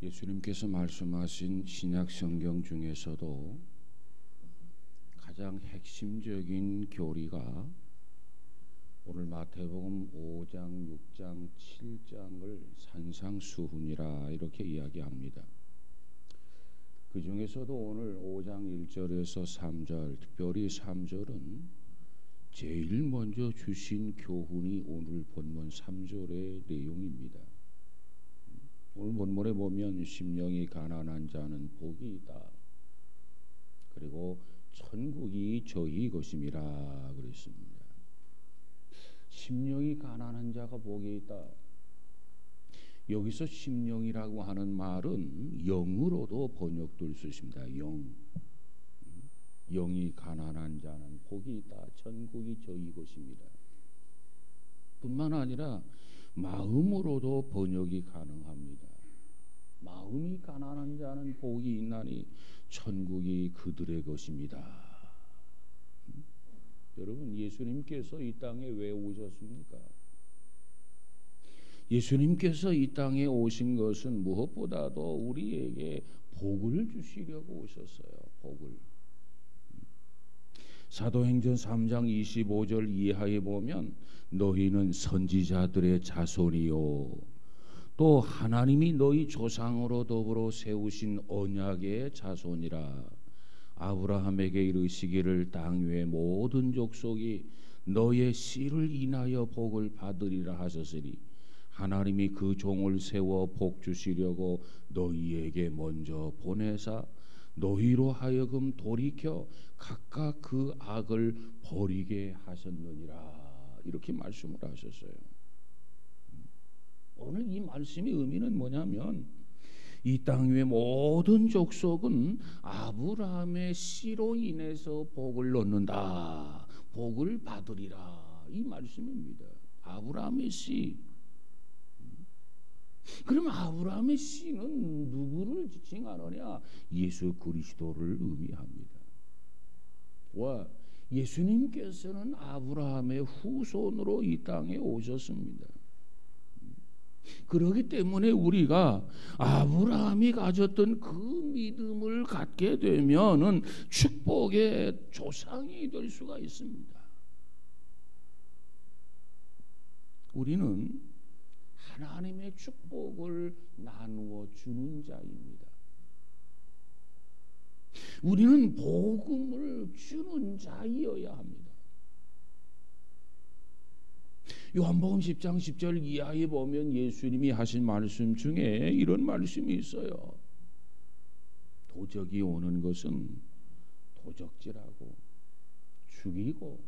예수님께서 말씀하신 신약 성경 중에서도 가장 핵심적인 교리가 오늘 마태복음 5장, 6장, 7장을 산상수훈이라 이렇게 이야기합니다. 그 중에서도 오늘 5장 1절에서 3절, 특별히 3절은 제일 먼저 주신 교훈이 오늘 본문 3절의 내용입니다. 오늘 본문에 보면 심령이 가난한 자는 복이 있다. 그리고 천국이 저희 것임이라 그랬습니다. 심령이 가난한 자가 복이 있다. 여기서 심령이라고 하는 말은 영으로도 번역될 수 있습니다. 영이 가난한 자는 복이 있다. 천국이 저희 것입니다. 뿐만 아니라 마음으로도 번역이 가능합니다. 마음이 가난한 자는 복이 있나니 천국이 그들의 것입니다. 여러분, 예수님께서 이 땅에 왜 오셨습니까? 예수님께서 이 땅에 오신 것은 무엇보다도 우리에게 복을 주시려고 오셨어요. 복을. 사도행전 3장 25절 이하에 보면 너희는 선지자들의 자손이요 또 하나님이 너희 조상으로 더불어 세우신 언약의 자손이라. 아브라함에게 이르시기를 땅 위의 모든 족속이 너의 씨를 인하여 복을 받으리라 하셨으니 하나님이 그 종을 세워 복 주시려고 너희에게 먼저 보내사 너희로 하여금 돌이켜 각각 그 악을 버리게 하셨느니라. 이렇게 말씀을 하셨어요. 오늘 이 말씀의 의미는 뭐냐면 이 땅 위의 모든 족속은 아브라함의 씨로 인해서 복을 얻는다. 복을 받으리라. 이 말씀입니다. 아브라함의 씨. 그럼 아브라함의 씨는 누구를 지칭하느냐? 예수 그리스도를 의미합니다. 와, 예수님께서는 아브라함의 후손으로 이 땅에 오셨습니다. 그렇기 때문에 우리가 아브라함이 가졌던 그 믿음을 갖게 되면은 축복의 조상이 될 수가 있습니다. 우리는 하나님의 축복을 나누어 주는 자입니다. 우리는 복음을 주는 자이어야 합니다. 요한복음 10장 10절 이하에 보면 예수님이 하신 말씀 중에 이런 말씀이 있어요. 도적이 오는 것은 도적질하고 죽이고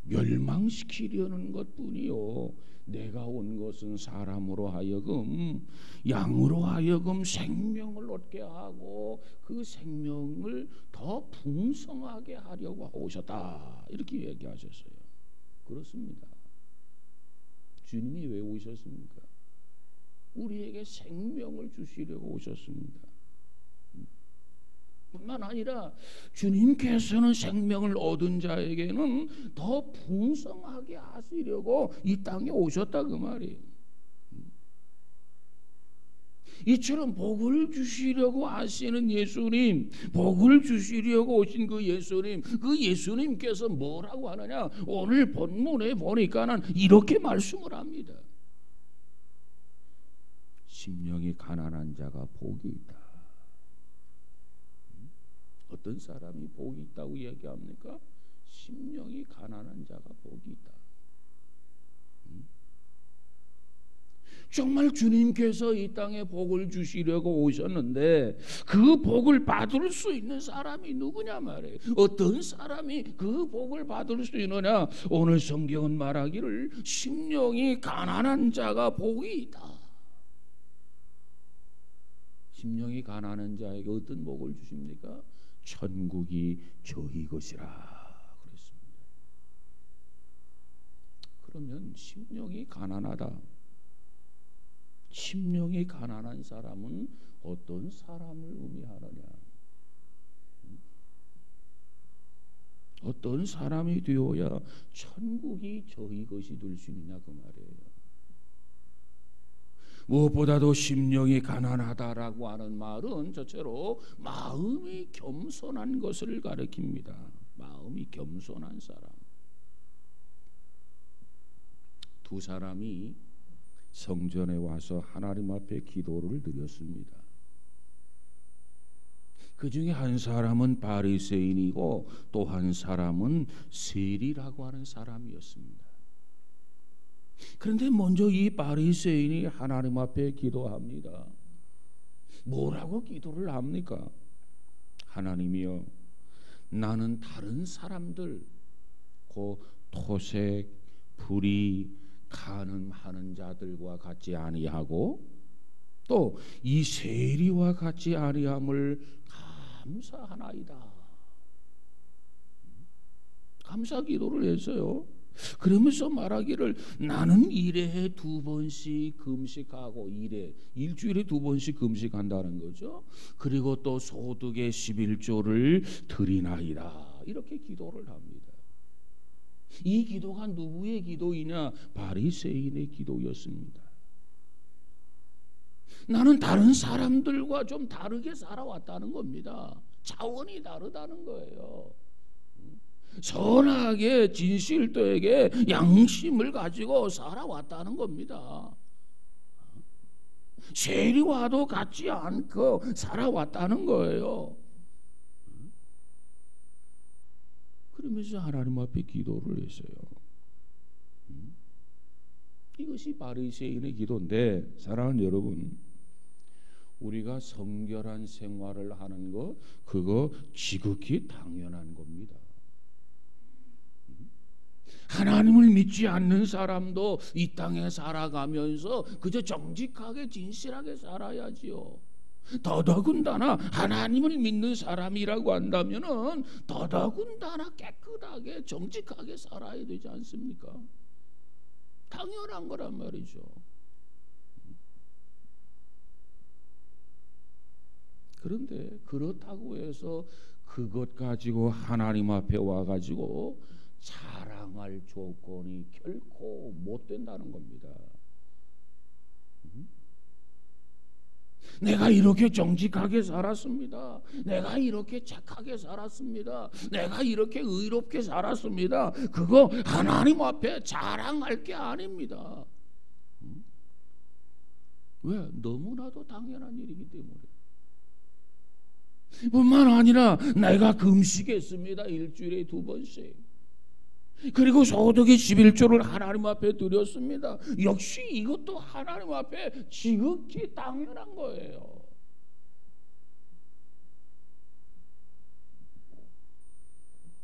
멸망시키려는 것뿐이요 내가 온 것은 사람으로 하여금 양으로 하여금 생명을 얻게 하고 그 생명을 더 풍성하게 하려고 오셨다. 이렇게 얘기하셨어요. 그렇습니다. 주님이 왜 오셨습니까? 우리에게 생명을 주시려고 오셨습니다. 뿐만 아니라 주님께서는 생명을 얻은 자에게는 더 풍성하게 하시려고 이 땅에 오셨다 그 말이에요. 이처럼 복을 주시려고 하시는 예수님, 복을 주시려고 오신 그 예수님께서 뭐라고 하느냐? 오늘 본문에 보니까는 이렇게 말씀을 합니다. 심령이 가난한 자가 복이 있다. 어떤 사람이 복이 있다고 얘기합니까? 심령이 가난한 자가 복이 있다. 정말 주님께서 이 땅에 복을 주시려고 오셨는데 그 복을 받을 수 있는 사람이 누구냐 말이에요. 어떤 사람이 그 복을 받을 수 있느냐? 오늘 성경은 말하기를 심령이 가난한 자가 복이 있다. 심령이 가난한 자에게 어떤 복을 주십니까? 천국이 저희 것이라 그랬습니다. 그러면 심령이 가난하다. 심령이 가난한 사람은 어떤 사람을 의미하느냐? 어떤 사람이 되어야 천국이 저희 것이 될 수 있느냐 그 말이에요. 무엇보다도 심령이 가난하다라고 하는 말은 저체로 마음이 겸손한 것을 가리킵니다. 마음이 겸손한 사람. 두 사람이 성전에 와서 하나님 앞에 기도를 드렸습니다. 그 중에 한 사람은 바리새인이고 또 한 사람은 세리라고 하는 사람이었습니다. 그런데 먼저 이 바리새인이 하나님 앞에 기도합니다. 뭐라고 기도를 합니까? 하나님이여, 나는 다른 사람들, 그 토색, 불의, 간음하는 자들과 같지 아니하고 또 이 세리와 같지 아니함을 감사하나이다. 감사 기도를 했어요. 그러면서 말하기를 나는 일에 2번씩 금식하고 일주일에 2번씩 금식한다는 거죠. 그리고 또 소득의 11조를 드리나이다. 이렇게 기도를 합니다. 이 기도가 누구의 기도이냐? 바리새인의 기도였습니다. 나는 다른 사람들과 좀 다르게 살아왔다는 겁니다. 차원이 다르다는 거예요. 선하게 진실되게 양심을 가지고 살아왔다는 겁니다. 세리와도 같지 않고 살아왔다는 거예요. 그러면서 하나님 앞에 기도를 했어요. 이것이 바리새인의 기도인데, 사랑하는 여러분, 우리가 성결한 생활을 하는 것, 그거 지극히 당연한 겁니다. 하나님을 믿지 않는 사람도 이 땅에 살아가면서 그저 정직하게 진실하게 살아야지요. 더더군다나 하나님을 믿는 사람이라고 한다면은 더더군다나 깨끗하게 정직하게 살아야 되지 않습니까? 당연한 거란 말이죠. 그런데 그렇다고 해서 그것 가지고 하나님 앞에 와가지고 자랑할 조건이 결코 못 된다는 겁니다. 내가 이렇게 정직하게 살았습니다. 내가 이렇게 착하게 살았습니다. 내가 이렇게 의롭게 살았습니다. 그거 하나님 앞에 자랑할 게 아닙니다. 왜? 너무나도 당연한 일이기 때문에. 뿐만 아니라 내가 금식했습니다. 일주일에 2번씩. 그리고 소득의 11조를 하나님 앞에 드렸습니다. 역시 이것도 하나님 앞에 지극히 당연한 거예요.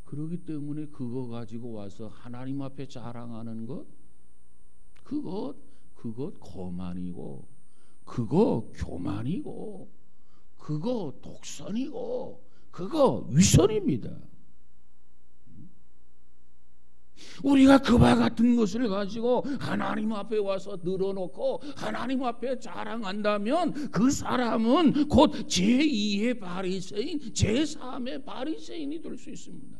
그렇기 때문에 그거 가지고 와서 하나님 앞에 자랑하는 것, 그것 거만이고, 그거 교만이고, 그거 독선이고, 그거 위선입니다. 우리가 그와 같은 것을 가지고 하나님 앞에 와서 늘어놓고 하나님 앞에 자랑한다면 그 사람은 곧 제2의 바리새인, 제3의 바리새인이 될 수 있습니다.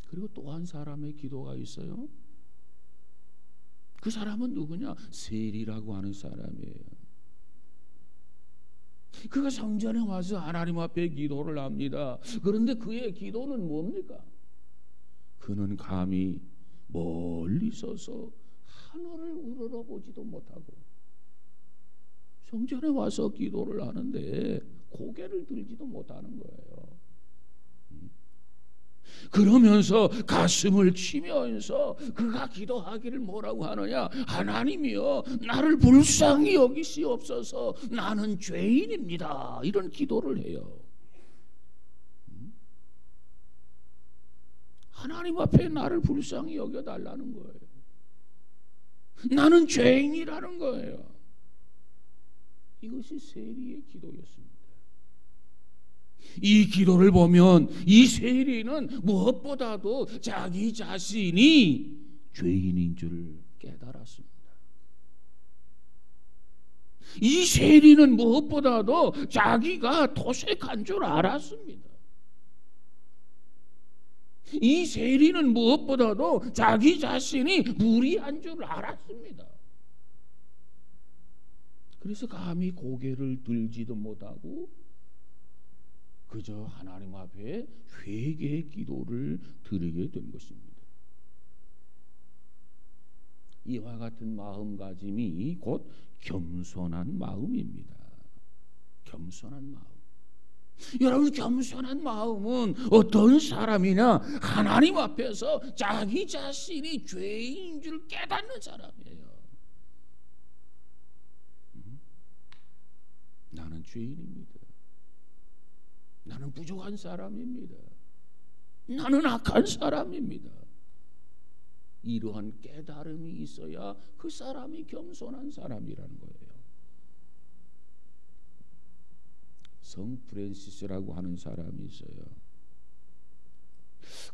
그리고 또 한 사람의 기도가 있어요. 그 사람은 누구냐? 세리라고 하는 사람이에요. 그가 성전에 와서 하나님 앞에 기도를 합니다. 그런데 그의 기도는 뭡니까? 그는 감히 멀리 서서 하늘을 우러러보지도 못하고 성전에 와서 기도를 하는데 고개를 들지도 못하는 거예요. 그러면서 가슴을 치면서 그가 기도하기를 뭐라고 하느냐? 하나님이여, 나를 불쌍히 여기시옵소서, 나는 죄인입니다. 이런 기도를 해요. 하나님 앞에 나를 불쌍히 여겨달라는 거예요. 나는 죄인이라는 거예요. 이것이 세리의 기도였습니다. 이 기도를 보면 이 세리는 무엇보다도 자기 자신이 죄인인 줄 깨달았습니다. 이 세리는 무엇보다도 자기가 토색한 줄 알았습니다. 이 세리는 무엇보다도 자기 자신이 무리한 줄 알았습니다. 그래서 감히 고개를 들지도 못하고 그저 하나님 앞에 회개의 기도를 드리게 된 것입니다. 이와 같은 마음가짐이 곧 겸손한 마음입니다. 겸손한 마음. 여러분, 겸손한 마음은 어떤 사람이냐? 하나님 앞에서 자기 자신이 죄인인 줄 깨닫는 사람이에요. 나는 죄인입니다. 나는 부족한 사람입니다. 나는 악한 사람입니다. 이러한 깨달음이 있어야 그 사람이 겸손한 사람이라는 거예요. 성 프랜시스라고 하는 사람이 있어요.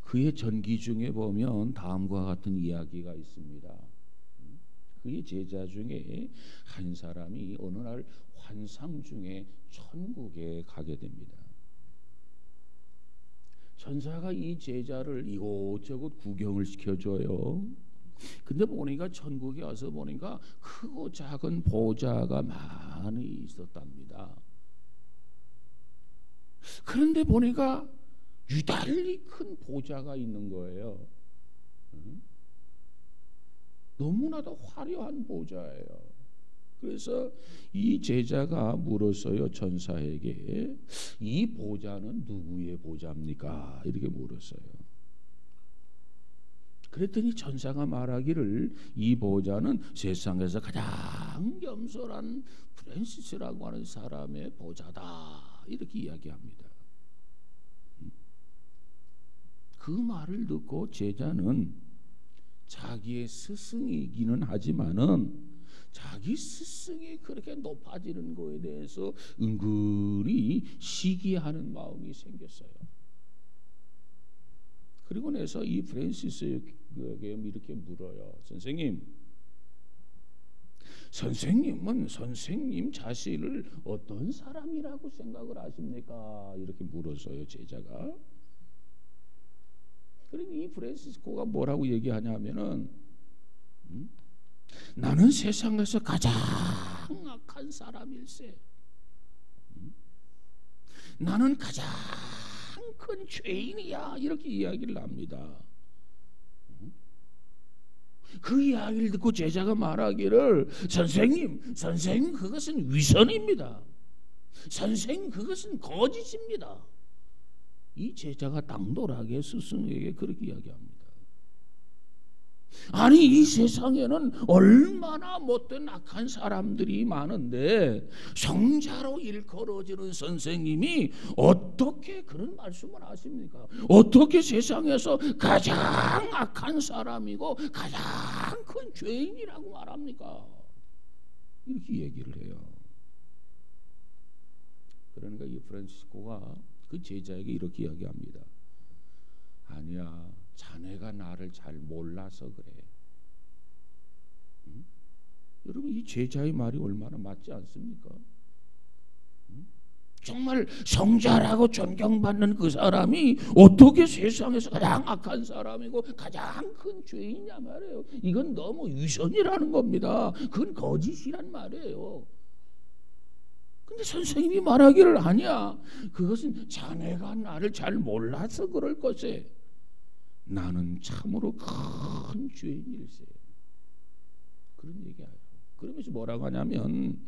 그의 전기 중에 보면 다음과 같은 이야기가 있습니다. 그의 제자 중에 한 사람이 어느 날 환상 중에 천국에 가게 됩니다. 천사가 이 제자를 이곳저곳 구경을 시켜줘요. 근데 보니까 천국에 와서 보니까 크고 작은 보좌가 많이 있었답니다. 그런데 보니까 유달리 큰 보좌가 있는 거예요. 너무나도 화려한 보좌예요. 그래서 이 제자가 물었어요. 천사에게, 이 보좌는 누구의 보좌입니까? 이렇게 물었어요. 그랬더니 천사가 말하기를 이 보좌는 세상에서 가장 겸손한 프랜시스라고 하는 사람의 보좌다, 이렇게 이야기합니다. 그 말을 듣고 제자는 자기의 스승이기는 하지만은 자기 스승이 그렇게 높아지는 것에 대해서 은근히 시기하는 마음이 생겼어요. 그리고 나서 이 프랜시스에게 이렇게 물어요. 선생님은 선생님 자신을 어떤 사람이라고 생각을 하십니까? 이렇게 물었어요, 제자가. 그러니까 이 프랜시스코가 뭐라고 얘기하냐면은 나는 세상에서 가장 악한 사람일세. 나는 가장 큰 죄인이야, 이렇게 이야기를 합니다. 그 이야기를 듣고 제자가 말하기를 선생님 그것은 위선입니다. 선생님 그것은 거짓입니다. 이 제자가 당돌하게 스승에게 그렇게 이야기합니다. 아니, 이 세상에는 얼마나 못된 악한 사람들이 많은데 성자로 일컬어지는 선생님이 어떻게 그런 말씀을 하십니까? 어떻게 세상에서 가장 악한 사람이고 가장 큰 죄인이라고 말합니까? 이렇게 얘기를 해요. 그러니까 이 프란치스코가 그 제자에게 이렇게 이야기합니다. 아니야, 자네가 나를 잘 몰라서 그래. 여러분, 이 제자의 말이 얼마나 맞지 않습니까? 정말 성자라고 존경받는 그 사람이 어떻게 세상에서 가장 악한 사람이고 가장 큰 죄인이냐 말이에요. 이건 너무 위선이라는 겁니다. 그건 거짓이란 말이에요. 근데 선생님이 말하기를 아니야, 그것은 자네가 나를 잘 몰라서 그럴 것에 나는 참으로 큰 죄인일세. 그런 얘기예요. 그러면서 뭐라고 하냐면,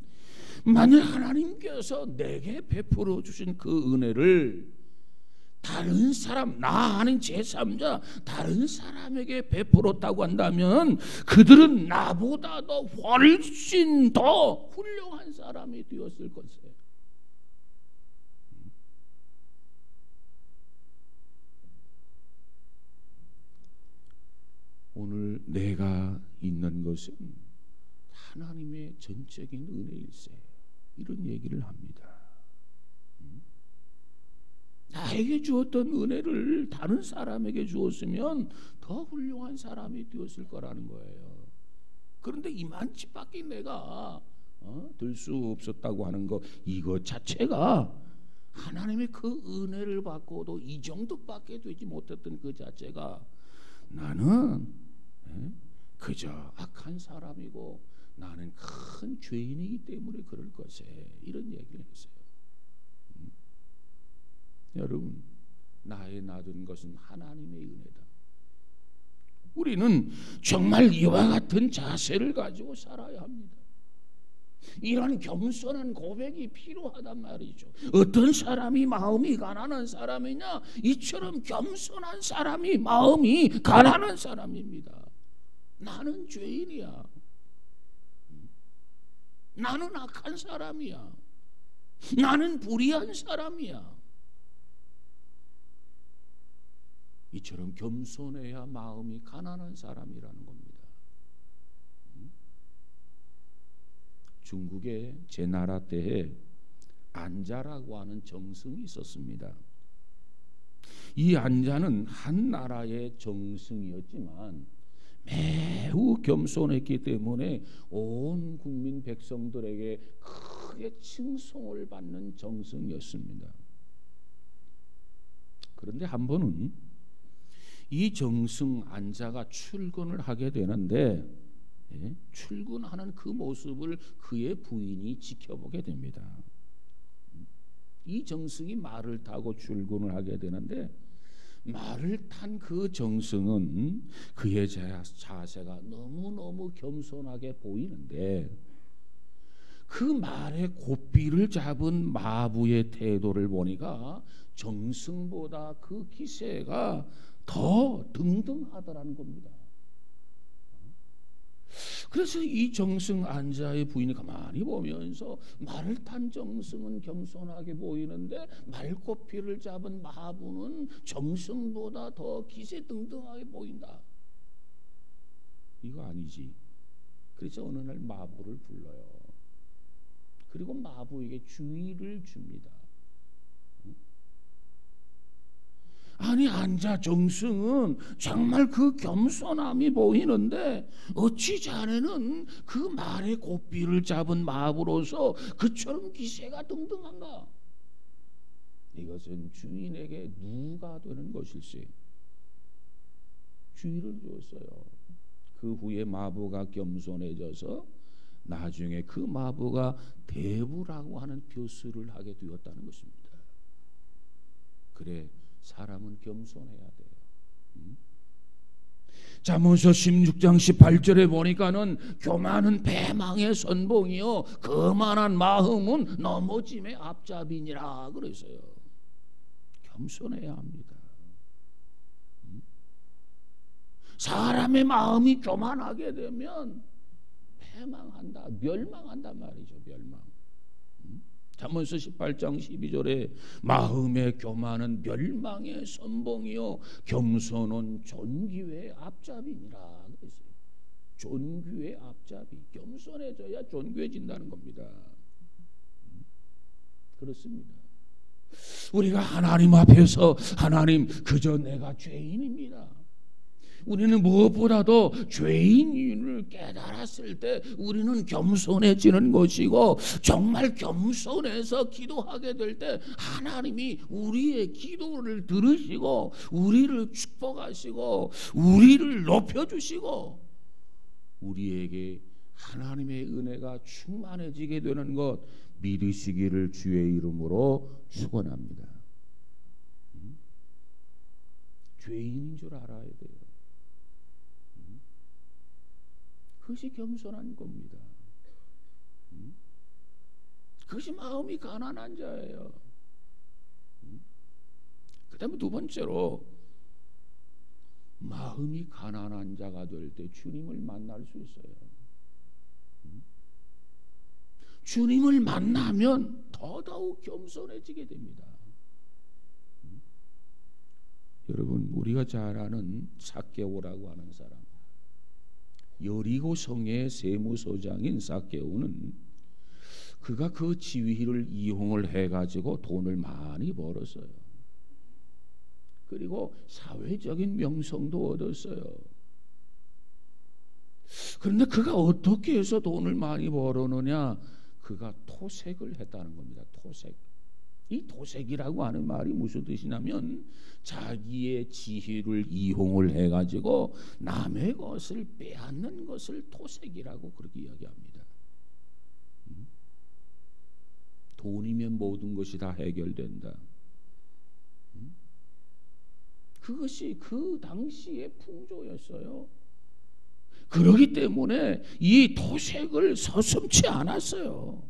만약 하나님께서 내게 베풀어 주신 그 은혜를 다른 사람, 나 아닌 제3자 다른 사람에게 베풀었다고 한다면 그들은 나보다도 훨씬 더 훌륭한 사람이 되었을 것이에요. 오늘 내가 있는 것은 하나님의 전적인 은혜일세, 이런 얘기를 합니다. 나에게 주었던 은혜를 다른 사람에게 주었으면 더 훌륭한 사람이 되었을 거라는 거예요. 그런데 이만치밖에 내가 들 수 없었다고 하는 거, 이것 자체가 하나님의 그 은혜를 받고도 이 정도밖에 되지 못했던 그 자체가 나는 그저 악한 사람이고 나는 큰 죄인이기 때문에 그럴 것에 이런 얘기를 했어요. 여러분, 나의 낮은 것은 하나님의 은혜다. 우리는 정말 이와 같은 자세를 가지고 살아야 합니다. 이런 겸손한 고백이 필요하단 말이죠. 어떤 사람이 마음이 가난한 사람이냐? 이처럼 겸손한 사람이 마음이 가난한 사람입니다. 나는 죄인이야. 나는 악한 사람이야. 나는 불의한 사람이야. 이처럼 겸손해야 마음이 가난한 사람이라는 겁니다. 중국의 제나라 때에 안자라고 하는 정승이 있었습니다. 이 안자는 한 나라의 정승이었지만 매우 겸손했기 때문에 온 국민 백성들에게 크게 칭송을 받는 정승이었습니다. 그런데 한 번은 이 정승 안자가 출근을 하게 되는데 출근하는 그 모습을 그의 부인이 지켜보게 됩니다. 이 정승이 말을 타고 출근을 하게 되는데 말을 탄 그 정승은 그의 자세가 너무너무 겸손하게 보이는데 그 말의 고삐를 잡은 마부의 태도를 보니까 정승보다 그 기세가 더 등등하더라는 겁니다. 그래서 이 정승 안자의 부인이 가만히 보면서 말을 탄 정승은 겸손하게 보이는데 말고삐를 잡은 마부는 정승보다 더 기세등등하게 보인다. 이거 아니지. 그래서 어느 날 마부를 불러요. 그리고 마부에게 주의를 줍니다. 아니 안자 정승은 정말 그 겸손함이 보이는데 어찌 자네는 그 말의 고삐를 잡은 마부로서 그처럼 기세가 등등한가? 이것은 주인에게 누가 되는 것일세? 주의를 줬어요. 그 후에 마부가 겸손해져서 나중에 그 마부가 대부라고 하는 벼슬을 하게 되었다는 것입니다. 그래, 사람은 겸손해야 돼요. 잠언서 16장 18절에 보니까는 교만은 배망의 선봉이요 거만한 마음은 넘어짐의 앞잡이니라 그랬어요. 겸손해야 합니다. 사람의 마음이 교만하게 되면 패망한다, 멸망한단 말이죠. 멸망. 잠언서 18장 12절에 마음의 교만은 멸망의 선봉이요 겸손은 존귀의 앞잡이니라 그랬어요. 존귀의 앞잡이. 겸손해져야 존귀해진다는 겁니다. 그렇습니다. 우리가 하나님 앞에서 하나님 그저 내가 죄인입니다. 우리는 무엇보다도 죄인을 깨달았을 때 우리는 겸손해지는 것이고 정말 겸손해서 기도하게 될 때 하나님이 우리의 기도를 들으시고 우리를 축복하시고 우리를 높여주시고 우리에게 하나님의 은혜가 충만해지게 되는 것 믿으시기를 주의 이름으로 축원합니다. 죄인인 줄 알아야 돼요. 그것이 겸손한 겁니다. 그것이 마음이 가난한 자예요. 그 다음에 두 번째로 마음이 가난한 자가 될 때 주님을 만날 수 있어요. 주님을 만나면 더더욱 겸손해지게 됩니다. 여러분, 우리가 잘 아는 삭개오라고 하는 사람, 여리고 성의 세무서장인 삭개오는 그가 그 지위를 이용을 해가지고 돈을 많이 벌었어요. 그리고 사회적인 명성도 얻었어요. 그런데 그가 어떻게 해서 돈을 많이 벌었느냐? 그가 토색을 했다는 겁니다. 토색. 이 도색이라고 하는 말이 무슨 뜻이냐면 자기의 지혜를 이용을 해가지고 남의 것을 빼앗는 것을 도색이라고 그렇게 이야기합니다. 돈이면 모든 것이 다 해결된다. 그것이 그 당시의 풍조였어요. 그러기 때문에 이 도색을 서슴지 않았어요.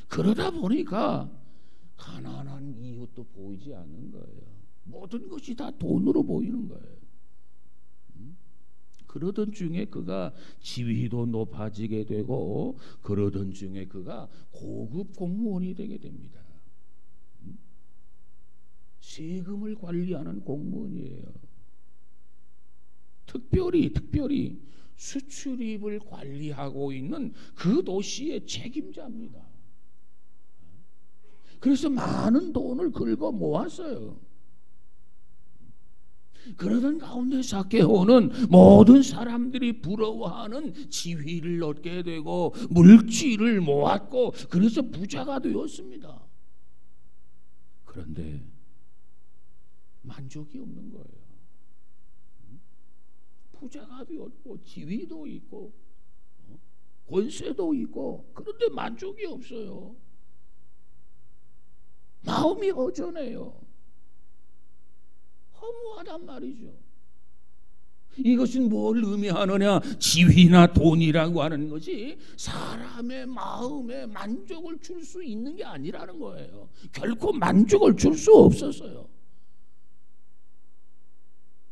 그러다 보니까 가난한 이웃도 보이지 않는 거예요. 모든 것이 다 돈으로 보이는 거예요. 그러던 중에 그가 지위도 높아지게 되고 그러던 중에 그가 고급 공무원이 되게 됩니다. 세금을 관리하는 공무원이에요. 특별히 수출입을 관리하고 있는 그 도시의 책임자입니다. 그래서 많은 돈을 긁어 모았어요. 그러던 가운데 삭개오는 모든 사람들이 부러워하는 지위를 얻게 되고 물질을 모았고 그래서 부자가 되었습니다. 그런데 만족이 없는 거예요. 부자가 되었고 지위도 있고 권세도 있고 그런데 만족이 없어요. 마음이 허전해요. 허무하단 말이죠. 이것은 뭘 의미하느냐? 지위나 돈이라고 하는 것이 사람의 마음에 만족을 줄 수 있는 게 아니라는 거예요. 결코 만족을 줄 수 없었어요.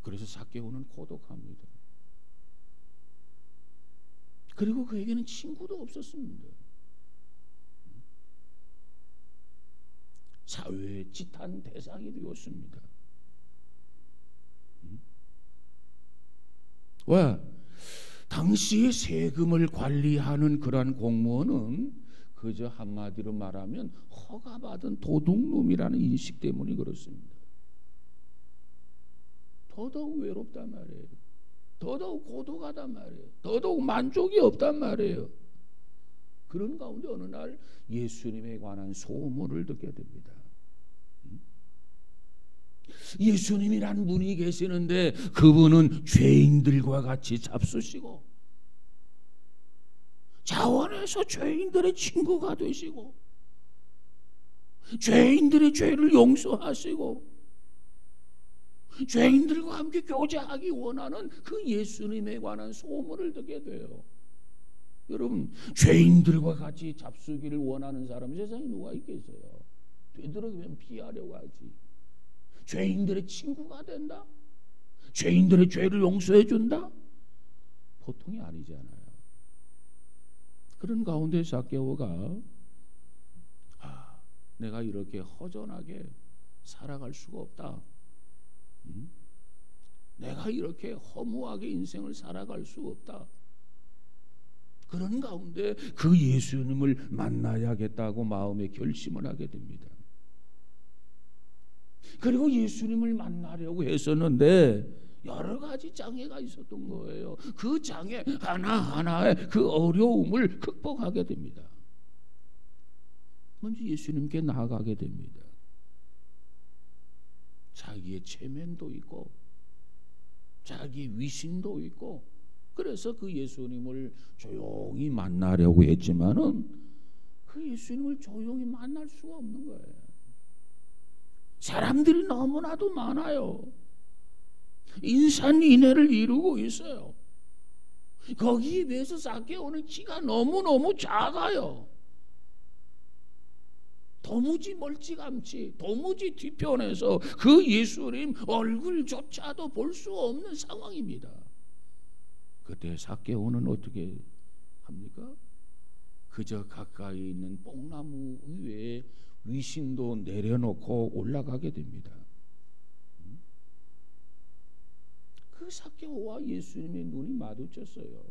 그래서 삭개오는 고독합니다. 그리고 그에게는 친구도 없었습니다. 사회의 지탄 대상이 되었습니다. 왜? 당시의 세금을 관리하는 그러한 공무원은 그저 한마디로 말하면 허가받은 도둑놈이라는 인식 때문에 그렇습니다. 더더욱 외롭단 말이에요. 더더욱 고독하단 말이에요. 더더욱 만족이 없단 말이에요. 그런 가운데 어느 날 예수님에 관한 소문을 듣게 됩니다. 예수님이란 분이 계시는데 그분은 죄인들과 같이 잡수시고 자원해서 죄인들의 친구가 되시고 죄인들의 죄를 용서하시고 죄인들과 함께 교제하기 원하는 그 예수님에 관한 소문을 듣게 돼요. 여러분, 죄인들과 같이 잡수기를 원하는 사람 세상에 누가 있겠어요? 되도록이면 피하려고 하지. 죄인들의 친구가 된다? 죄인들의 죄를 용서해 준다? 보통이 아니잖아요. 그런 가운데 삭개오가 내가 이렇게 허전하게 살아갈 수가 없다. 내가 이렇게 허무하게 인생을 살아갈 수 없다. 그런 가운데 그 예수님을 만나야겠다고 마음에 결심을 하게 됩니다. 그리고 예수님을 만나려고 했었는데 여러 가지 장애가 있었던 거예요. 그 장애 하나하나의 그 어려움을 극복하게 됩니다. 먼저 예수님께 나아가게 됩니다. 자기의 체면도 있고 자기 위신도 있고 그래서 그 예수님을 조용히 만나려고 했지만은 그 예수님을 조용히 만날 수가 없는 거예요. 사람들이 너무나도 많아요. 인산인해를 이루고 있어요. 거기에 비해서 삭개오는 키가 너무너무 작아요. 도무지 멀찌감치 도무지 뒤편에서 그 예수님 얼굴조차도 볼 수 없는 상황입니다. 그때 삭개오는 어떻게 합니까? 그저 가까이 있는 뽕나무 위에 위신도 내려놓고 올라가게 됩니다. 그 삭개오와 예수님의 눈이 마주쳤어요.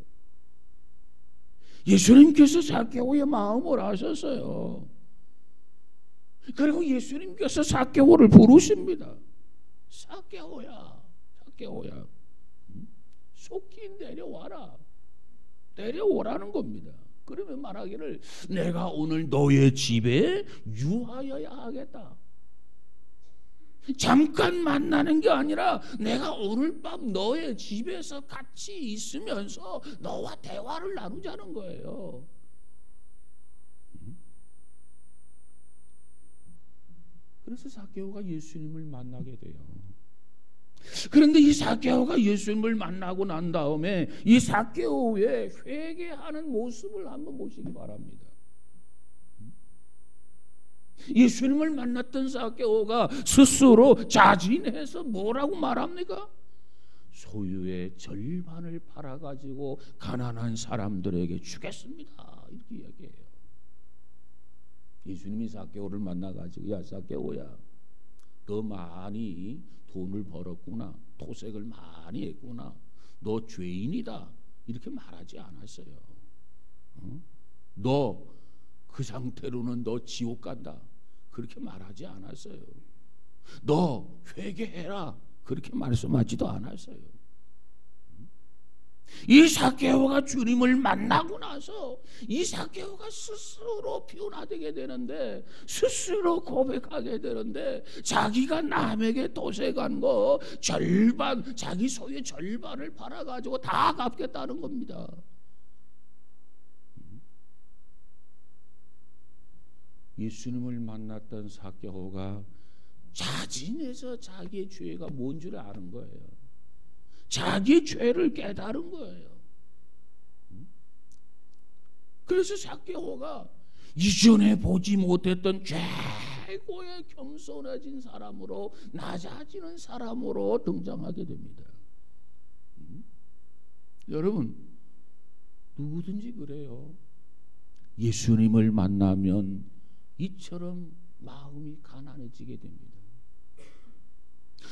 예수님께서 삭개오의 마음을 아셨어요. 그리고 예수님께서 삭개오를 부르십니다. 삭개오야, 삭개오야, 속히 내려와라. 내려오라는 겁니다. 그러면 말하기를 내가 오늘 너의 집에 유하여야 하겠다. 잠깐 만나는 게 아니라 내가 오늘 밤 너의 집에서 같이 있으면서 너와 대화를 나누자는 거예요. 그래서 삭개오가 예수님을 만나게 돼요. 그런데 이 삭개오가 예수님을 만나고 난 다음에 이 삭개오의 회개하는 모습을 한번 보시기 바랍니다. 예수님을 만났던 삭개오가 스스로 자진해서 뭐라고 말합니까? 소유의 절반을 팔아가지고 가난한 사람들에게 주겠습니다, 이렇게 이야기해요. 예수님이 삭개오를 만나가지고 야 삭개오야, 너 많이 돈을 벌었구나, 토색을 많이 했구나, 너 죄인이다, 이렇게 말하지 않았어요. 너 그 상태로는 너 지옥 간다, 그렇게 말하지 않았어요. 너 회개해라, 그렇게 말씀하지도 않았어요. 이 삭개오가 주님을 만나고 나서 이 삭개오가 스스로 변화되게 되는데, 스스로 고백하게 되는데, 자기가 남에게 도색한 거 절반, 자기 소유의 절반을 팔아가지고 다 갚겠다는 겁니다. 예수님을 만났던 삭개오가 자진해서 자기의 죄가 뭔 줄 아는 거예요. 자기의 죄를 깨달은 거예요. 그래서 삭개오가 이전에 보지 못했던 최고의 겸손해진 사람으로, 낮아지는 사람으로 등장하게 됩니다. 여러분, 누구든지 그래요. 예수님을 만나면 이처럼 마음이 가난해지게 됩니다.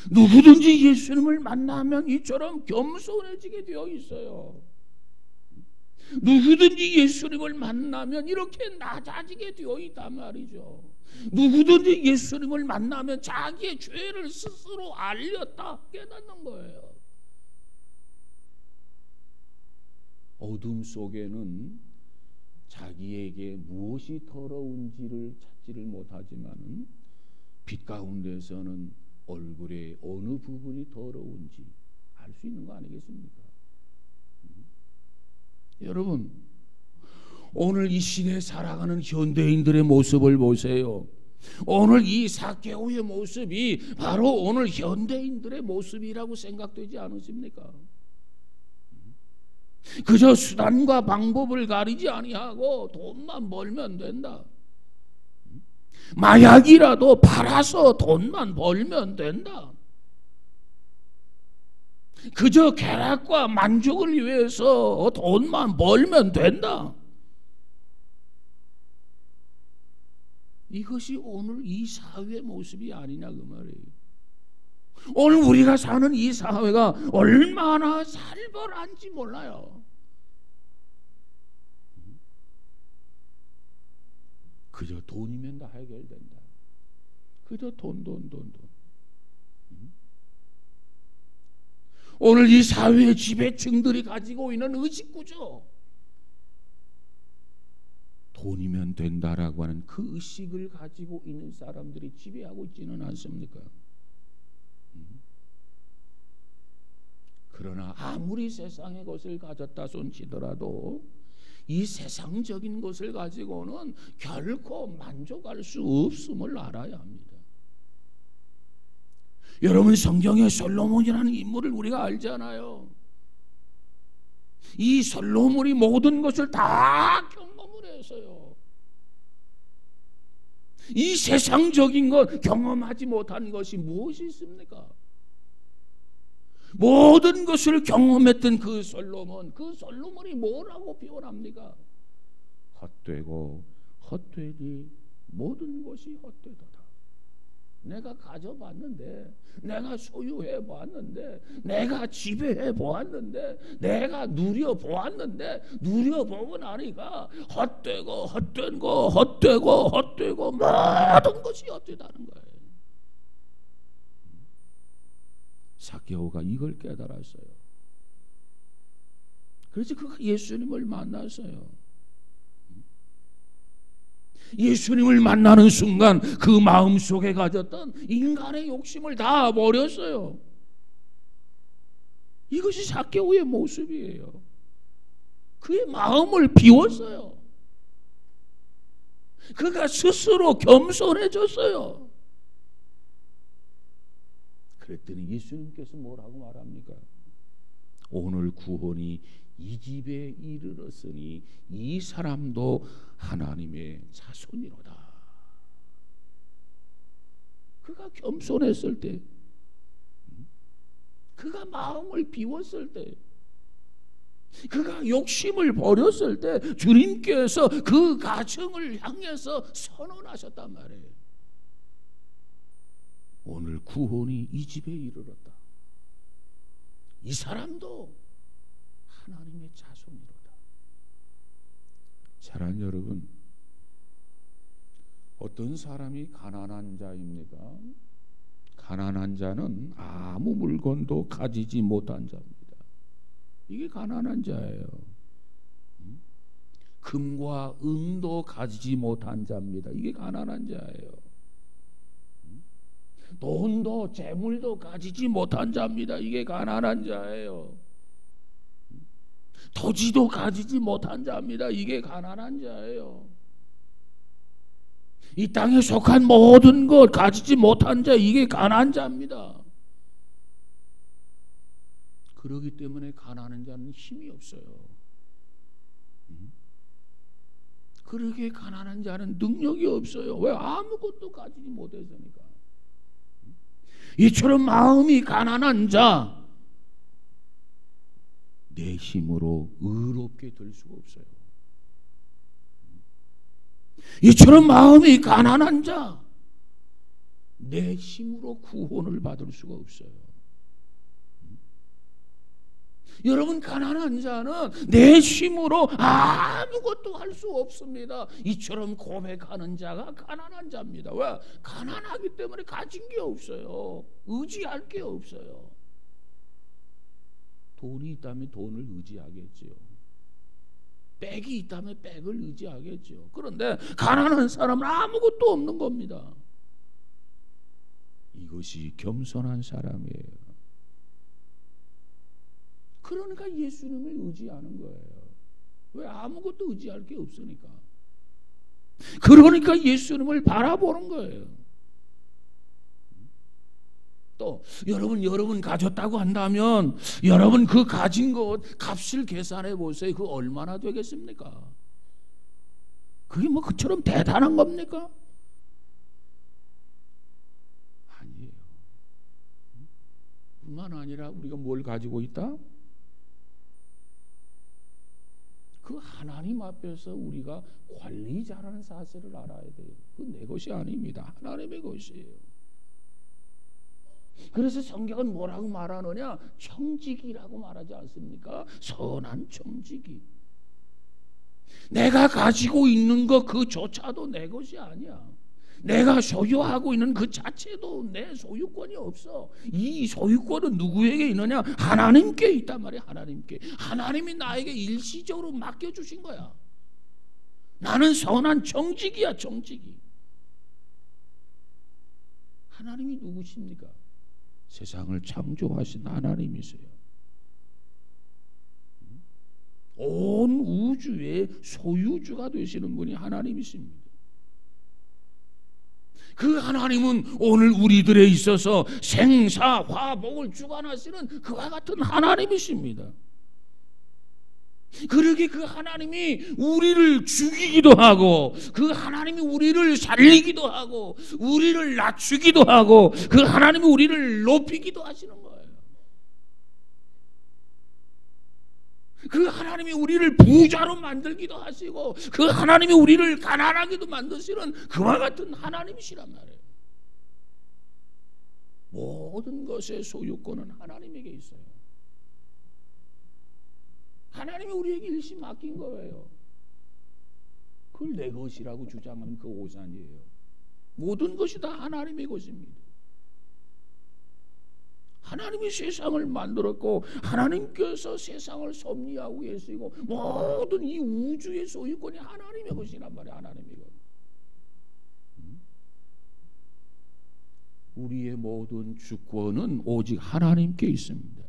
누구든지 예수님을 만나면 이처럼 겸손해지게 되어 있어요. 누구든지 예수님을 만나면 이렇게 낮아지게 되어 있단 말이죠. 누구든지 예수님을 만나면 자기의 죄를 스스로 알렸다 깨닫는 거예요. 어둠 속에는 자기에게 무엇이 더러운지를 찾지를 못하지만 빛 가운데서는 얼굴의 어느 부분이 더러운지 알 수 있는 거 아니겠습니까? 여러분, 오늘 이 시대에 살아가는 현대인들의 모습을 보세요. 오늘 이 삭개오의 모습이 바로 오늘 현대인들의 모습이라고 생각되지 않으십니까? 그저 수단과 방법을 가리지 아니하고 돈만 벌면 된다, 마약이라도 팔아서 돈만 벌면 된다, 그저 쾌락과 만족을 위해서 돈만 벌면 된다, 이것이 오늘 이 사회의 모습이 아니냐 그 말이에요. 오늘 우리가 사는 이 사회가 얼마나 살벌한지 몰라요. 그저 돈이면 다 해결된다. 그저 돈. 오늘 이 사회의 지배층들이 가지고 있는 의식구조, 돈이면 된다라고 하는 그 의식을 가지고 있는 사람들이 지배하고 있지는 않습니까? 그러나 아무리 세상의 것을 가졌다 손치더라도 이 세상적인 것을 가지고는 결코 만족할 수 없음을 알아야 합니다. 여러분, 성경에 솔로몬이라는 인물을 우리가 알잖아요. 이 솔로몬이 모든 것을 다 경험을 했어요. 이 세상적인 것 경험하지 못한 것이 무엇이 있습니까? 모든 것을 경험했던 그 솔로몬이 뭐라고 표현합니까? 헛되고 헛되니 모든 것이 헛되도다. 내가 가져봤는데, 내가 소유해 보았는데, 내가 지배해 보았는데, 내가 누려 보았는데, 누려보고 나니까 헛되고 헛된 거, 헛되고 모든 것이 헛되다는 거예요. 삭개오가 이걸 깨달았어요. 그래서 그가 예수님을 만났어요. 예수님을 만나는 순간 그 마음속에 가졌던 인간의 욕심을 다 버렸어요. 이것이 삭개오의 모습이에요. 그의 마음을 비웠어요. 그가 스스로 겸손해졌어요. 그랬더니 예수님께서 뭐라고 말합니까? 오늘 구원이 이 집에 이르렀으니 이 사람도 하나님의 자손이로다. 그가 겸손했을 때, 그가 마음을 비웠을 때, 그가 욕심을 버렸을 때 주님께서 그 가정을 향해서 선언하셨단 말이에요. 오늘 구원이 이 집에 이르렀다. 이 사람도 하나님의 자손이로다. 사랑하는 여러분, 어떤 사람이 가난한 자입니까? 가난한 자는 아무 물건도 가지지 못한 자입니다. 이게 가난한 자예요. 금과 은도 가지지 못한 자입니다. 이게 가난한 자예요. 돈도 재물도 가지지 못한 자입니다. 이게 가난한 자예요. 토지도 가지지 못한 자입니다. 이게 가난한 자예요. 이 땅에 속한 모든 것 가지지 못한 자, 이게 가난한 자입니다. 그러기 때문에 가난한 자는 힘이 없어요. 그렇게 가난한 자는 능력이 없어요. 왜? 아무것도 가지지 못해서니까. 이처럼 마음이 가난한 자, 내 힘으로 의롭게 될 수가 없어요. 이처럼 마음이 가난한 자, 내 힘으로 구원을 받을 수가 없어요. 여러분, 가난한 자는 내 힘으로 아무것도 할 수 없습니다. 이처럼 고백하는 자가 가난한 자입니다. 왜? 가난하기 때문에 가진 게 없어요. 의지할 게 없어요. 돈이 있다면 돈을 의지하겠지요. 백이 있다면 백을 의지하겠죠. 그런데 가난한 사람은 아무것도 없는 겁니다. 이것이 겸손한 사람이에요. 그러니까 예수님을 의지하는 거예요. 왜? 아무것도 의지할 게 없으니까. 그러니까 예수님을 바라보는 거예요. 또 여러분 가졌다고 한다면 여러분 그 가진 것 값을 계산해 보세요. 그 얼마나 되겠습니까? 그게 뭐 그처럼 대단한 겁니까? 아니에요. 뿐만 아니라 우리가 뭘 가지고 있다? 그 하나님 앞에서 우리가 관리자라는 사실을 알아야 돼요. 그 내 것이 아닙니다. 하나님의 것이에요. 그래서 성경은 뭐라고 말하느냐? 청지기라고 말하지 않습니까? 선한 청지기. 내가 가지고 있는 것 그조차도 내 것이 아니야. 내가 소유하고 있는 그 자체도 내 소유권이 없어. 이 소유권은 누구에게 있느냐? 하나님께 있단 말이야. 하나님께. 하나님이 나에게 일시적으로 맡겨주신 거야. 나는 선한 청지기야. 청지기. 하나님이 누구십니까? 세상을 창조하신 하나님이세요. 온 우주의 소유주가 되시는 분이 하나님이십니다. 그 하나님은 오늘 우리들에 있어서 생사, 화복을 주관하시는 그와 같은 하나님이십니다. 그러게 그 하나님이 우리를 죽이기도 하고, 그 하나님이 우리를 살리기도 하고, 우리를 낮추기도 하고, 그 하나님이 우리를 높이기도 하시는 거예요. 그 하나님이 우리를 부자로 만들기도 하시고, 그 하나님이 우리를 가난하게도 만드시는 그와 같은 하나님이시란 말이에요. 모든 것의 소유권은 하나님에게 있어요. 하나님이 우리에게 일시 맡긴 거예요. 그걸 내 것이라고 주장하면 그 오산이에요. 모든 것이 다 하나님의 것입니다. 하나님이 세상을 만들었고 하나님께서 세상을 섭리하고 계시고 모든 이 우주의 소유권이 하나님의 것이란 말이에요. 하나님의 것. 우리의 모든 주권은 오직 하나님께 있습니다.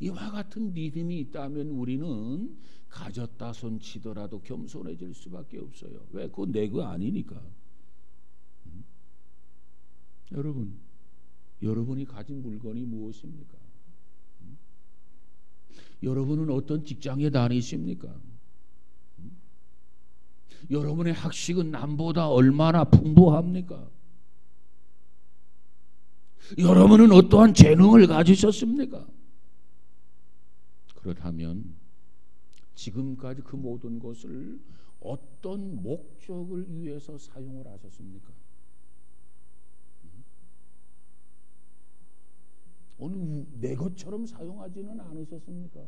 이와 같은 믿음이 있다면 우리는 가졌다 손치더라도 겸손해질 수밖에 없어요. 왜? 그거 내 거 아니니까. 여러분이 가진 물건이 무엇입니까? 여러분은 어떤 직장에 다니십니까? 여러분의 학식은 남보다 얼마나 풍부합니까? 여러분은 어떠한 재능을 가지셨습니까? 그렇다면 지금까지 그 모든 것을 어떤 목적을 위해서 사용을 하셨습니까? 오늘 내 것처럼 사용하지는 않으셨습니까?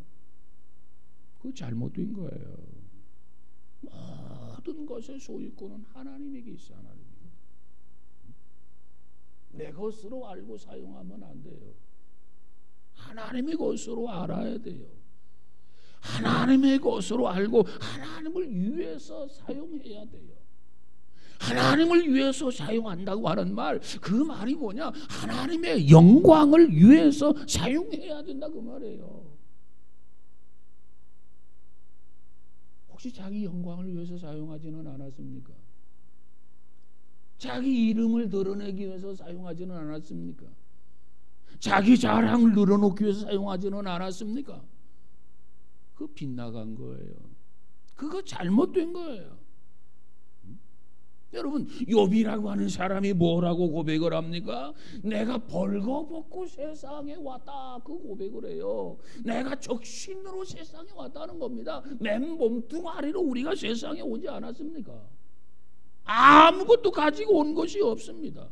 그거 잘못된 거예요. 모든 것의 소유권은 하나님에게 있어. 하나님에게. 내 것으로 알고 사용하면 안 돼요. 하나님의 것으로 알아야 돼요. 하나님의 것으로 알고 하나님을 위해서 사용해야 돼요. 하나님을 위해서 사용한다고 하는 말, 그 말이 뭐냐? 하나님의 영광을 위해서 사용해야 된다 그 말이에요. 혹시 자기 영광을 위해서 사용하지는 않았습니까? 자기 이름을 드러내기 위해서 사용하지는 않았습니까? 자기 자랑을 늘어놓기 위해서 사용하지는 않았습니까? 그거 빗나간 거예요. 그거 잘못된 거예요. 여러분, 욥이라고 하는 사람이 뭐라고 고백을 합니까? 내가 벌거벗고 세상에 왔다, 그 고백을 해요. 내가 적신으로 세상에 왔다는 겁니다. 맨 몸뚱아리로 우리가 세상에 오지 않았습니까? 아무것도 가지고 온 것이 없습니다.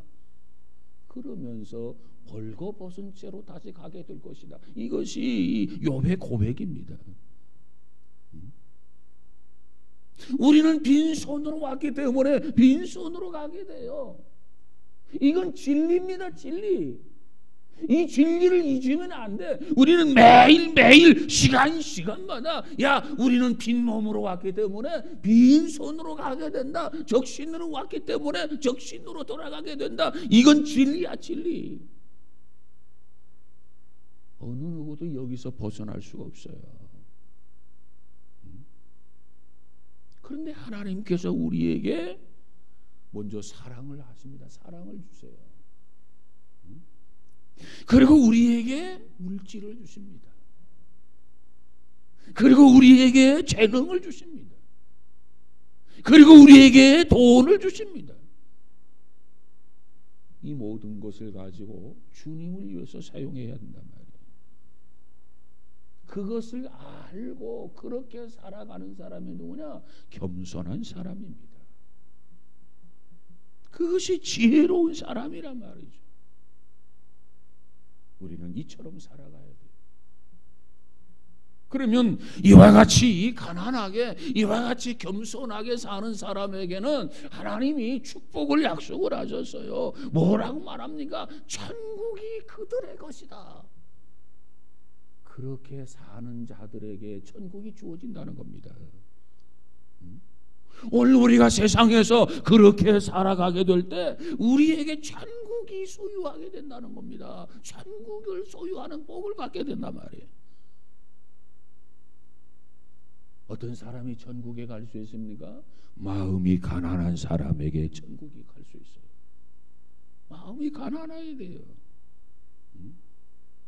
그러면서 벌거벗은 채로 다시 가게 될 것이다. 이것이 욥의 고백입니다. 우리는 빈손으로 왔기 때문에 빈손으로 가게 돼요. 이건 진리입니다. 진리. 이 진리를 잊으면 안 돼. 우리는 매일매일 시간마다 우리는 빈몸으로 왔기 때문에 빈손으로 가게 된다. 적신으로 왔기 때문에 적신으로 돌아가게 된다. 이건 진리야. 진리. 어느 누구도 여기서 벗어날 수가 없어요. 그런데 하나님께서 우리에게 먼저 사랑을 하십니다. 사랑을 주세요. 그리고 우리에게 물질을 주십니다. 그리고 우리에게 재능을 주십니다. 그리고 우리에게 돈을 주십니다. 이 모든 것을 가지고 주님을 위해서 사용해야 된단 말이에요. 그것을 알고 그렇게 살아가는 사람이 누구냐? 겸손한 사람입니다. 그것이 지혜로운 사람이란 말이죠. 우리는 이처럼 살아가야 돼요. 그러면 이와 같이 가난하게, 이와 같이 겸손하게 사는 사람에게는 하나님이 축복을 약속을 하셨어요. 뭐라고 말합니까? 천국이 그들의 것이다. 그렇게 사는 자들에게 천국이 주어진다는 겁니다. 오늘 우리가 세상에서 그렇게 살아가게 될 때 우리에게 천국이 소유하게 된다는 겁니다. 천국을 소유하는 복을 받게 된단 말이에요. 어떤 사람이 천국에 갈 수 있습니까? 마음이 가난한 사람에게 천국이 갈 수 있어요. 마음이 가난해야 돼요.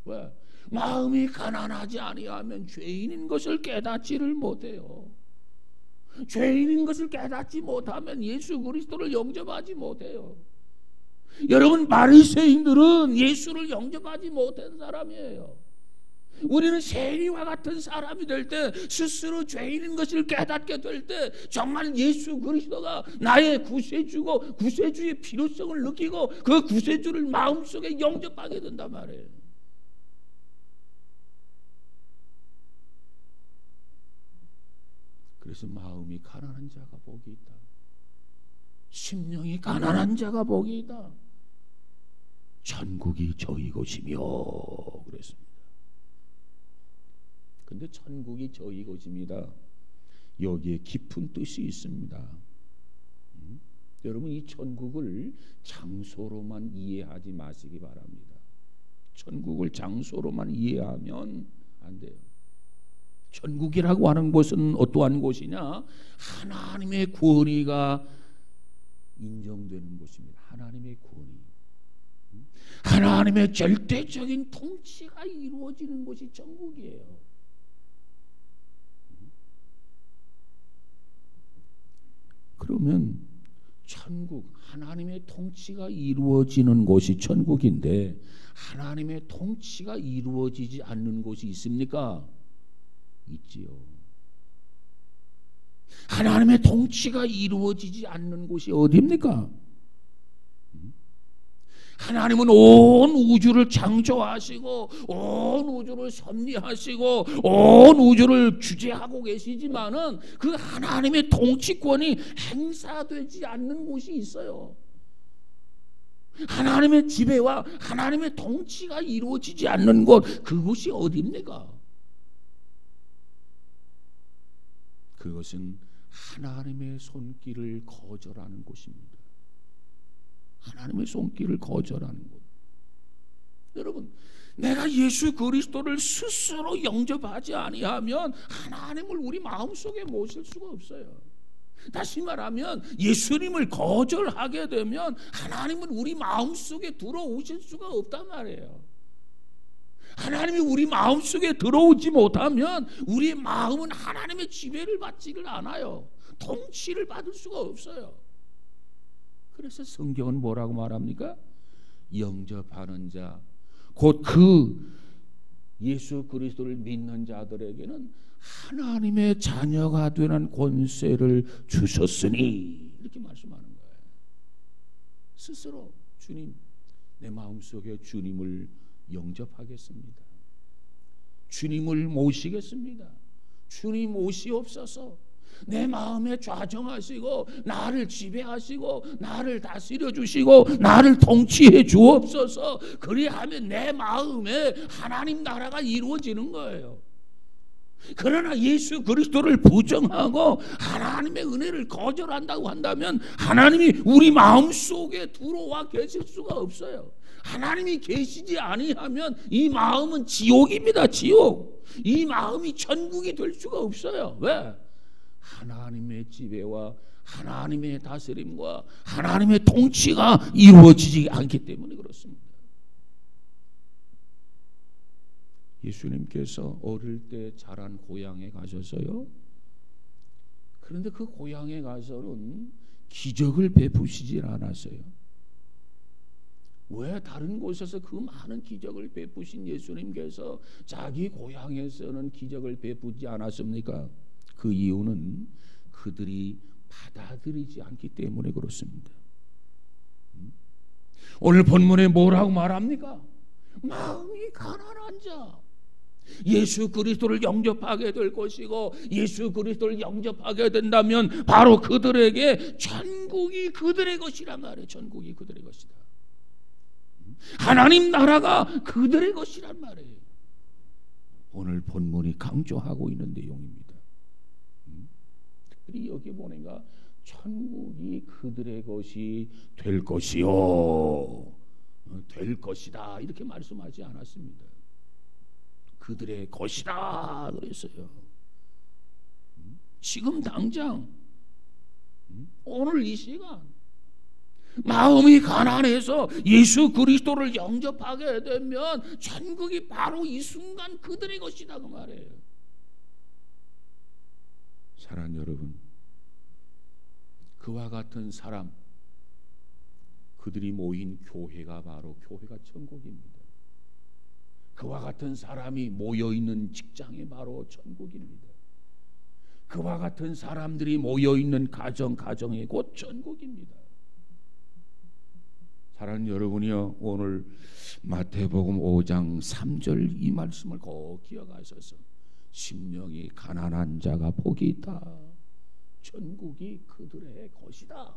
왜? 마음이 가난하지 아니하면 죄인인 것을 깨닫지를 못해요. 죄인인 것을 깨닫지 못하면 예수 그리스도를 영접하지 못해요. 여러분, 바리새인들은 예수를 영접하지 못한 사람이에요. 우리는 세리와 같은 사람이 될 때, 스스로 죄인인 것을 깨닫게 될 때, 정말 예수 그리스도가 나의 구세주고 구세주의 필요성을 느끼고 그 구세주를 마음속에 영접하게 된단 말이에요. 그래서 마음이 가난한 자가 복이 있다. 심령이 가난한 자가 복이 있다. 천국이 저희 것이며 그랬습니다. 근데 천국이 저희 것입니다. 여기에 깊은 뜻이 있습니다. 여러분, 이 천국을 장소로만 이해하지 마시기 바랍니다. 천국을 장소로만 이해하면 안 돼요. 천국이라고 하는 곳은 어떠한 곳이냐? 하나님의 권위가 인정되는 곳입니다. 하나님의 권위, 하나님의 절대적인 통치가 이루어지는 곳이 천국이에요. 그러면 천국, 하나님의 통치가 이루어지는 곳이 천국인데 하나님의 통치가 이루어지지 않는 곳이 있습니까? 있지요. 하나님의 통치가 이루어지지 않는 곳이 어디입니까? 하나님은 온 우주를 창조하시고 온 우주를 섭리하시고 온 우주를 주재하고 계시지만은 그 하나님의 통치권이 행사되지 않는 곳이 있어요. 하나님의 지배와 하나님의 통치가 이루어지지 않는 곳, 그곳이 어디입니까? 그것은 하나님의 손길을 거절하는 곳입니다. 하나님의 손길을 거절하는 것. 여러분, 내가 예수 그리스도를 스스로 영접하지 아니하면 하나님을 우리 마음속에 모실 수가 없어요. 다시 말하면 예수님을 거절하게 되면 하나님은 우리 마음속에 들어오실 수가 없단 말이에요. 하나님이 우리 마음속에 들어오지 못하면 우리의 마음은 하나님의 지배를 받지를 않아요. 통치를 받을 수가 없어요. 그래서 성경은 뭐라고 말합니까? 영접하는 자, 곧 그 예수 그리스도를 믿는 자들에게는 하나님의 자녀가 되는 권세를 주셨으니, 이렇게 말씀하는 거예요. 스스로 주님, 내 마음속에 주님을 영접하겠습니다. 주님을 모시겠습니다. 주님 오시옵소서. 내 마음에 좌정하시고 나를 지배하시고 나를 다스려 주시고 나를 통치해 주옵소서. 그리하면 내 마음에 하나님 나라가 이루어지는 거예요. 그러나 예수 그리스도를 부정하고 하나님의 은혜를 거절한다고 한다면 하나님이 우리 마음속에 들어와 계실 수가 없어요. 하나님이 계시지 아니하면 이 마음은 지옥입니다. 지옥. 이 마음이 천국이 될 수가 없어요. 왜? 하나님의 지배와 하나님의 다스림과 하나님의 통치가 이루어지지 않기 때문에 그렇습니다. 예수님께서 어릴 때 자란 고향에 가셔서요. 그런데 그 고향에 가서는 기적을 베푸시질 않았어요. 왜 다른 곳에서 그 많은 기적을 베푸신 예수님께서 자기 고향에서는 기적을 베푸지 않았습니까? 그 이유는 그들이 받아들이지 않기 때문에 그렇습니다. 오늘 본문에 뭐라고 말합니까? 마음이 가난한 자, 예수 그리스도를 영접하게 될 것이고 예수 그리스도를 영접하게 된다면 바로 그들에게 천국이 그들의 것이란 말이에요. 천국이 그들의 것이다. 하나님 나라가 그들의 것이란 말이에요. 오늘 본문이 강조하고 있는 내용입니다. 특별히 여기 보니까 천국이 그들의 것이 될 것이요, 될 것이다, 이렇게 말씀하지 않았습니다. 그들의 것이다 그랬어요. 지금 당장 오늘 이 시간 마음이 가난해서 예수 그리스도를 영접하게 되면 천국이 바로 이 순간 그들의 것이다 그 말이에요. 사랑하는 여러분, 그와 같은 사람, 그들이 모인 교회가 바로 교회가 천국입니다. 그와 같은 사람이 모여있는 직장이 바로 천국입니다. 그와 같은 사람들이 모여있는 가정이 곧 천국입니다. 사랑하는 여러분이요, 오늘 마태복음 5장 3절 이 말씀을 꼭 기억하셔서 심령이 가난한 자가 복이 있다. 천국이 그들의 것이다.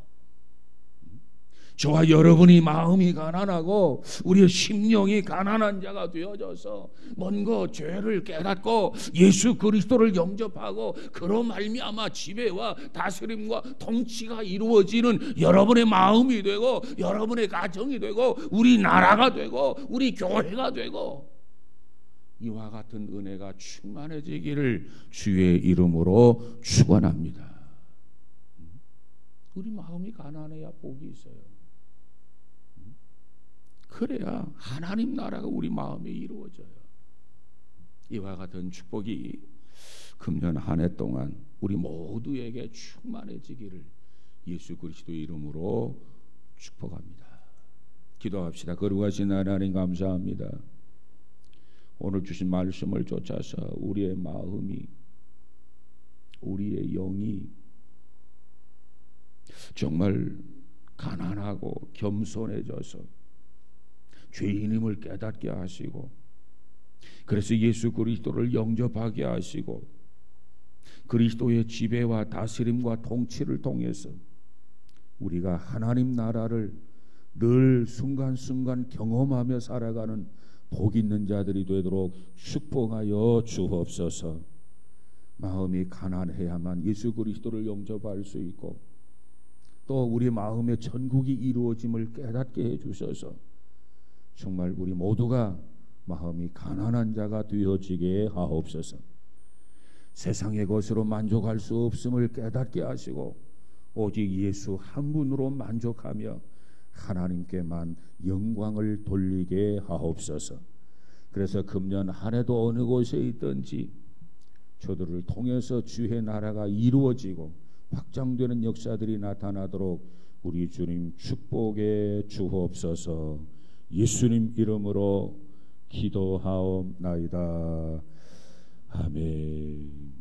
저와 여러분이 마음이 가난하고 우리의 심령이 가난한 자가 되어져서 뭔가 죄를 깨닫고 예수 그리스도를 영접하고 그로 말미암아 지배와 다스림과 통치가 이루어지는 여러분의 마음이 되고 여러분의 가정이 되고 우리 나라가 되고 우리 교회가 되고 이와 같은 은혜가 충만해지기를 주의 이름으로 축원합니다. 우리 마음이 가난해야 복이 있어요. 그래야 하나님 나라가 우리 마음에 이루어져요. 이와 같은 축복이 금년 한 해 동안 우리 모두에게 충만해지기를 예수 그리스도의 이름으로 축복합니다. 기도합시다. 거룩하신 하나님 감사합니다. 오늘 주신 말씀을 쫓아서 우리의 마음이 우리의 영이 정말 가난하고 겸손해져서 죄인임을 깨닫게 하시고 그래서 예수 그리스도를 영접하게 하시고 그리스도의 지배와 다스림과 통치를 통해서 우리가 하나님 나라를 늘 순간순간 경험하며 살아가는 복 있는 자들이 되도록 축복하여 주옵소서. 마음이 가난해야만 예수 그리스도를 영접할 수 있고 또 우리 마음의 천국이 이루어짐을 깨닫게 해주셔서 정말 우리 모두가 마음이 가난한 자가 되어지게 하옵소서. 세상의 것으로 만족할 수 없음을 깨닫게 하시고 오직 예수 한 분으로 만족하며 하나님께만 영광을 돌리게 하옵소서. 그래서 금년 한 해도 어느 곳에 있든지 저들을 통해서 주의 나라가 이루어지고 확장되는 역사들이 나타나도록 우리 주님 축복해 주옵소서. 예수님 이름으로 기도하옵나이다. 아멘.